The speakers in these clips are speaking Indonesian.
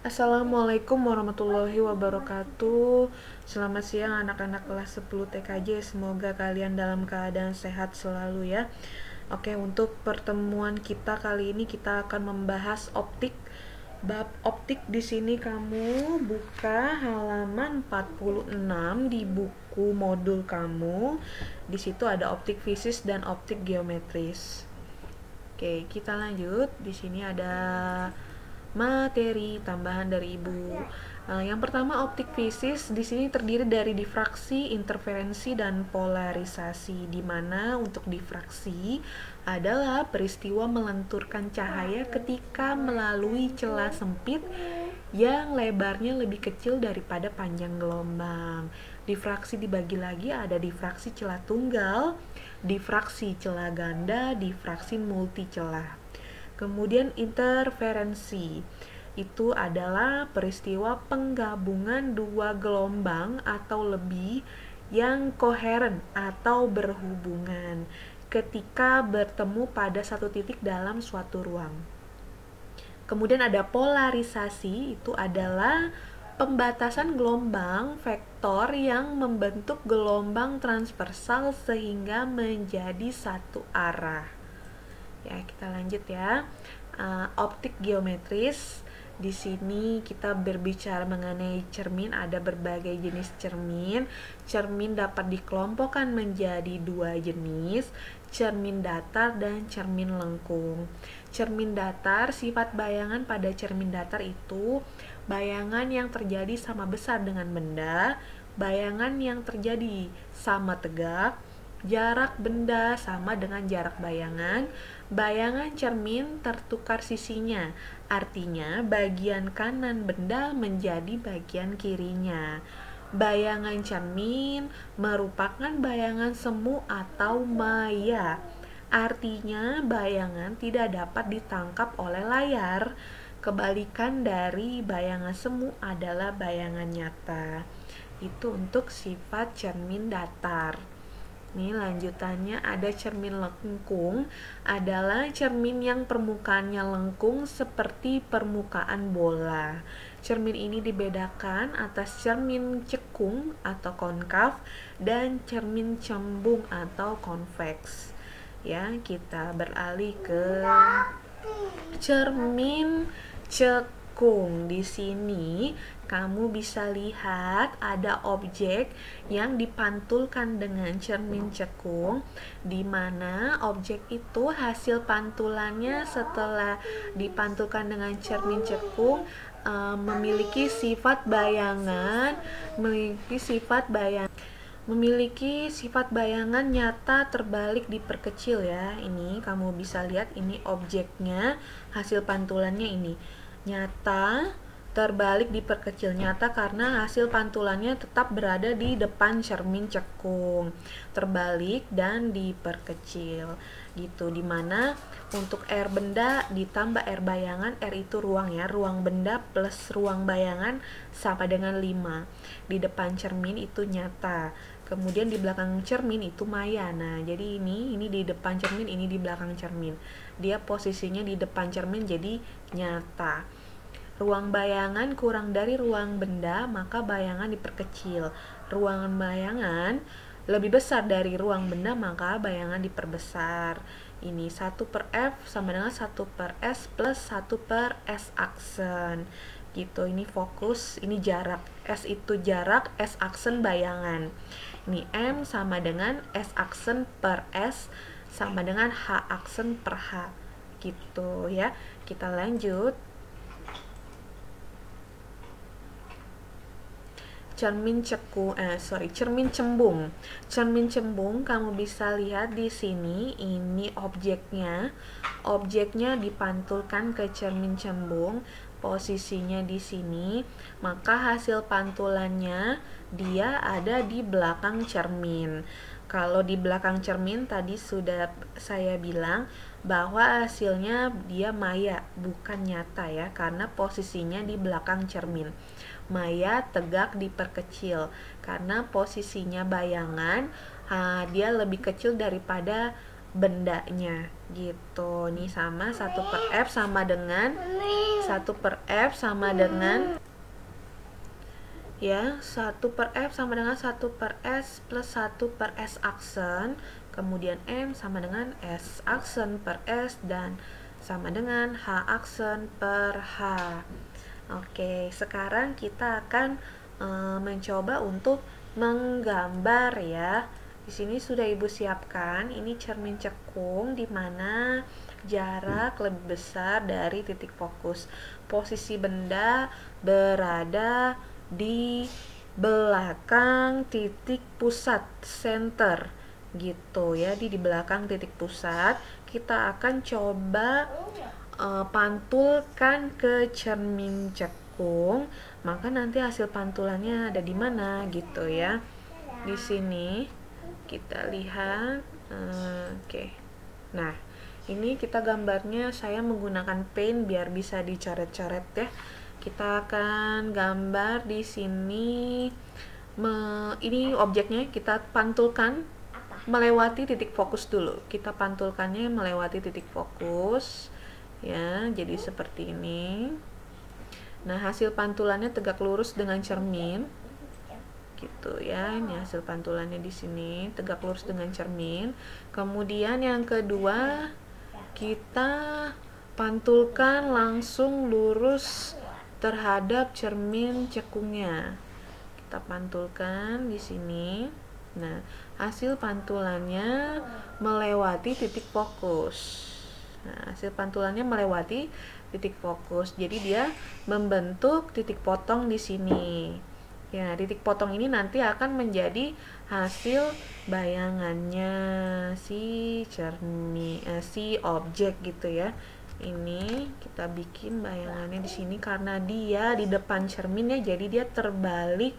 Assalamualaikum warahmatullahi wabarakatuh. Selamat siang anak-anak kelas 10 TKJ. Semoga kalian dalam keadaan sehat selalu ya. Oke, untuk pertemuan kita kali ini kita akan membahas optik. Bab optik di sini kamu buka halaman 46 di buku modul kamu. Di situ ada optik fisis dan optik geometris. Oke, kita lanjut. Di sini ada materi tambahan dari Ibu. Yang pertama optik fisis di sini terdiri dari difraksi, interferensi dan polarisasi. Di mana untuk difraksi adalah peristiwa melenturkan cahaya ketika melalui celah sempit yang lebarnya lebih kecil daripada panjang gelombang. Difraksi dibagi lagi, ada difraksi celah tunggal, difraksi celah ganda, difraksi multi celah. Kemudian interferensi itu adalah peristiwa penggabungan dua gelombang atau lebih yang koheren atau berhubungan ketika bertemu pada satu titik dalam suatu ruang. Kemudian ada polarisasi, itu adalah pembatasan gelombang vektor yang membentuk gelombang transversal sehingga menjadi satu arah. Ya, kita lanjut ya. Optik geometris. Di sini kita berbicara mengenai cermin, ada berbagai jenis cermin. Cermin dapat dikelompokkan menjadi dua jenis, cermin datar dan cermin lengkung. Cermin datar, sifat bayangan pada cermin datar itu bayangan yang terjadi sama besar dengan benda, bayangan yang terjadi sama tegak, jarak benda sama dengan jarak bayangan. Bayangan cermin tertukar sisinya, artinya bagian kanan benda menjadi bagian kirinya. Bayangan cermin merupakan bayangan semu atau maya, artinya bayangan tidak dapat ditangkap oleh layar. Kebalikan dari bayangan semu adalah bayangan nyata. Itu untuk sifat cermin datar. Nih lanjutannya ada cermin lengkung, adalah cermin yang permukaannya lengkung seperti permukaan bola. Cermin ini dibedakan atas cermin cekung atau konkav dan cermin cembung atau konveks. Ya, kita beralih ke cermin cekung. Di sini kamu bisa lihat ada objek yang dipantulkan dengan cermin cekung, di mana objek itu hasil pantulannya setelah dipantulkan dengan cermin cekung memiliki sifat bayangan nyata terbalik diperkecil ya. Ini kamu bisa lihat, ini objeknya, hasil pantulannya ini nyata terbalik diperkecil, nyata karena hasil pantulannya tetap berada di depan cermin cekung, terbalik dan diperkecil gitu. Dimana untuk R benda ditambah R bayangan, R itu ruang ya, ruang benda plus ruang bayangan sama dengan 5. Di depan cermin itu nyata, kemudian di belakang cermin itu maya. Nah, jadi ini di depan cermin, ini di belakang cermin. Dia posisinya di depan cermin jadi nyata. Ruang bayangan kurang dari ruang benda, maka bayangan diperkecil. Ruang bayangan lebih besar dari ruang benda, maka bayangan diperbesar. Ini 1/F sama dengan 1/S plus 1/S aksen. Gitu, ini fokus, ini jarak. S itu jarak, S aksen bayangan. Ini M sama dengan S aksen per S sama dengan H aksen per H. Gitu ya. Kita lanjut. Cermin cembung. Cermin cembung kamu bisa lihat di sini, ini objeknya. Objeknya dipantulkan ke cermin cembung, posisinya di sini, maka hasil pantulannya dia ada di belakang cermin. Kalau di belakang cermin tadi sudah saya bilang bahwa hasilnya dia maya, bukan nyata ya, karena posisinya di belakang cermin. Maya tegak diperkecil karena posisinya bayangan dia lebih kecil daripada bendanya gitu. Nih sama 1/F sama dengan 1/F sama dengan ya 1/F sama dengan 1/S plus 1/S aksen, kemudian M sama dengan S aksen per S dan sama dengan H aksen per H. Oke, sekarang kita akan mencoba untuk menggambar ya. Di sini sudah Ibu siapkan, ini cermin cekung di mana jarak lebih besar dari titik fokus. Posisi benda berada di belakang titik pusat center gitu ya, di belakang titik pusat. Kita akan coba pantulkan ke cermin cekung, maka nanti hasil pantulannya ada di mana gitu ya. Di sini kita lihat, oke. Nah, ini kita gambarnya saya menggunakan paint biar bisa dicoret-coret ya. Kita akan gambar di sini. Ini objeknya kita pantulkan melewati titik fokus dulu. Kita pantulkannya melewati titik fokus. Ya, jadi seperti ini. Nah, hasil pantulannya tegak lurus dengan cermin. Gitu ya, ini hasil pantulannya di sini tegak lurus dengan cermin. Kemudian yang kedua, kita pantulkan langsung lurus terhadap cermin cekungnya. Kita pantulkan di sini. Nah, hasil pantulannya melewati titik fokus. Nah, hasil pantulannya melewati titik fokus. Jadi dia membentuk titik potong di sini. Ya, titik potong ini nanti akan menjadi hasil bayangannya si cermin, si objek gitu ya. Ini kita bikin bayangannya di sini karena dia di depan cermin ya, jadi dia terbalik.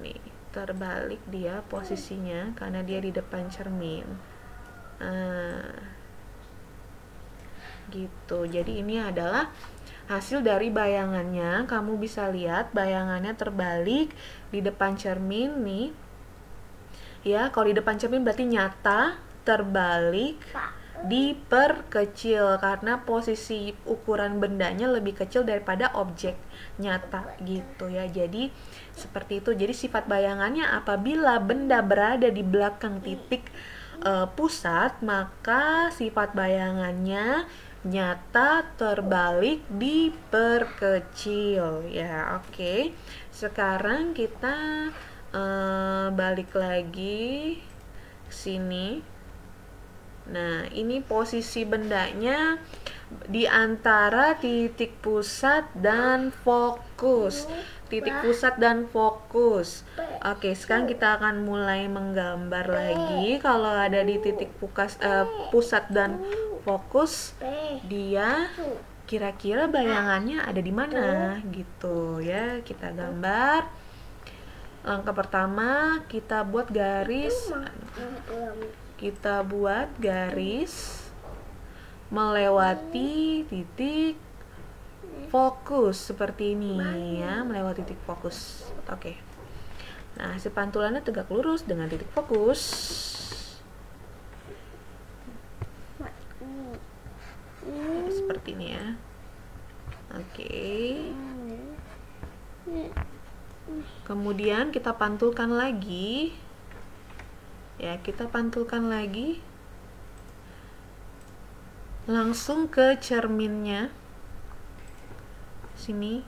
Nih, terbalik dia posisinya karena dia di depan cermin. Gitu. Jadi ini adalah hasil dari bayangannya. Kamu bisa lihat bayangannya terbalik di depan cermin nih. Ya, kalau di depan cermin berarti nyata, terbalik, diperkecil karena posisi ukuran bendanya lebih kecil daripada objek nyata gitu ya. Jadi seperti itu. Jadi sifat bayangannya apabila benda berada di belakang titik pusat, maka sifat bayangannya nyata, terbalik, diperkecil ya. Oke. Sekarang kita balik lagi sini. Nah, ini posisi bendanya di antara titik pusat dan fokus. Titik pusat dan fokus. Oke, sekarang kita akan mulai menggambar lagi. Kalau ada di titik pusat dan fokus, dia kira-kira bayangannya ada di mana gitu ya. Kita gambar. Langkah pertama, kita buat garis. Kita buat garis melewati titik fokus seperti ini ya, melewati titik fokus. Oke. Nah, hasil pantulannya tegak lurus dengan titik fokus. Seperti ini ya. Oke. Kemudian kita pantulkan lagi. Ya, kita pantulkan lagi. Langsung ke cerminnya. Sini.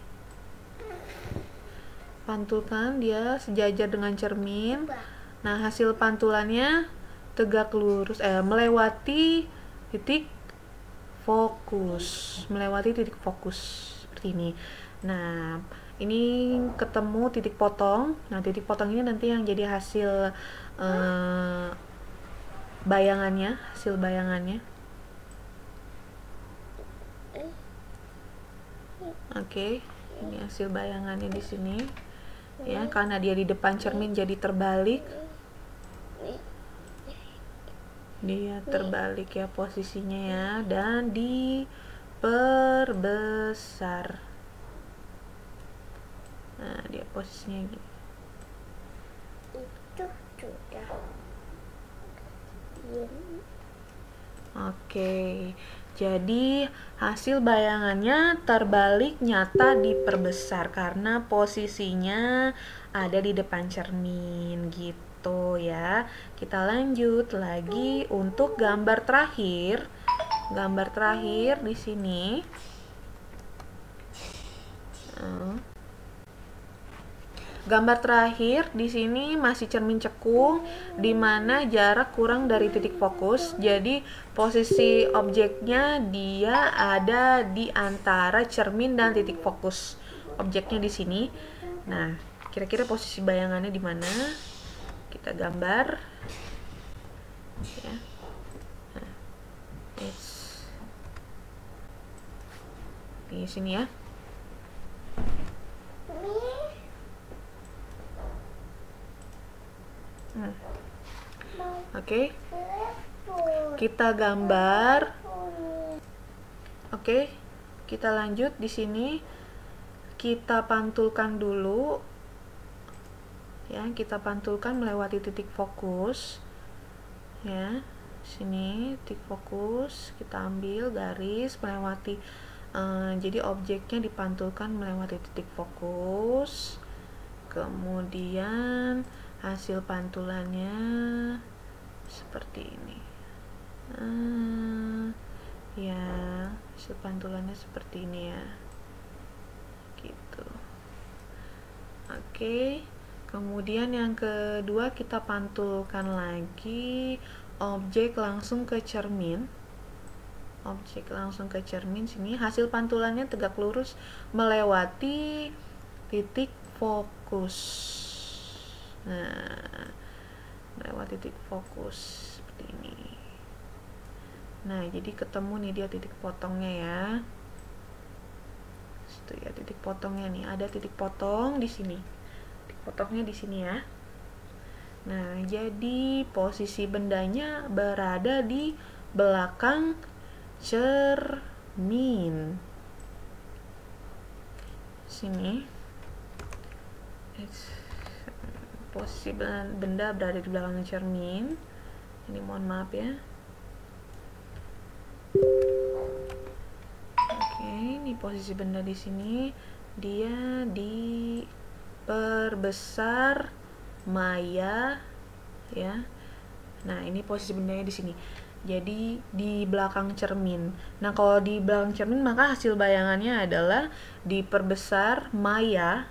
Pantulkan dia sejajar dengan cermin. Nah, hasil pantulannya tegak lurus, melewati titik fokus, melewati titik fokus seperti ini. Nah, ini ketemu titik potong. Nah, titik potong ini nanti yang jadi hasil bayangannya, hasil bayangannya. Oke, ini hasil bayangannya di sini. Ya, karena dia di depan cermin jadi terbalik. Dia terbalik ya posisinya ya, dan diperbesar. Nah, dia posisinya gini. Itu sudah. Oke, jadi hasil bayangannya terbalik nyata diperbesar karena posisinya ada di depan cermin gitu ya. Kita lanjut lagi untuk gambar terakhir. Gambar terakhir di sini. Gambar terakhir di sini masih cermin cekung, di mana jarak kurang dari titik fokus. Jadi posisi objeknya dia ada di antara cermin dan titik fokus. Objeknya di sini. Nah, kira-kira posisi bayangannya di mana? Kita gambar. Ya. Nah, di sini ya. Oke. Kita gambar. Oke. Kita lanjut di sini. Kita pantulkan dulu. Ya, kita pantulkan melewati titik fokus. Ya, sini titik fokus, kita ambil garis melewati jadi objeknya dipantulkan melewati titik fokus. Kemudian hasil pantulannya seperti ini. Ya, hasil pantulannya seperti ini ya. Gitu. Oke. Kemudian yang kedua kita pantulkan lagi objek langsung ke cermin. Objek langsung ke cermin sini. Hasil pantulannya tegak lurus melewati titik fokus. Nah, melewati titik fokus seperti ini. Nah, jadi ketemu nih dia titik potongnya ya. Itu ya titik potongnya nih. Ada titik potong di sini. Titik potongnya di sini ya. Nah, jadi posisi bendanya berada di belakang cermin. Sini. Posisi benda berada di belakang cermin. Ini mohon maaf ya. Oke, ini posisi benda di sini. Dia diperbesar maya ya. Nah, ini posisi bendanya di sini. Jadi di belakang cermin. Nah, kalau di belakang cermin maka hasil bayangannya adalah diperbesar maya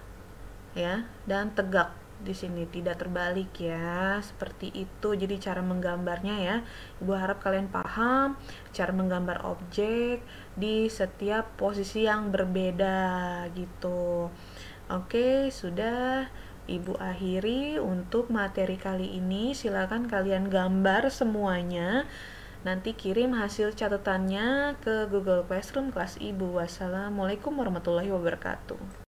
ya dan tegak di sini, tidak terbalik ya. Seperti itu. Jadi cara menggambarnya ya. Ibu harap kalian paham cara menggambar objek di setiap posisi yang berbeda gitu. Oke, sudah Ibu akhiri untuk materi kali ini. Silakan kalian gambar semuanya. Nanti kirim hasil catatannya ke Google Classroom kelas Ibu. Wassalamualaikum warahmatullahi wabarakatuh.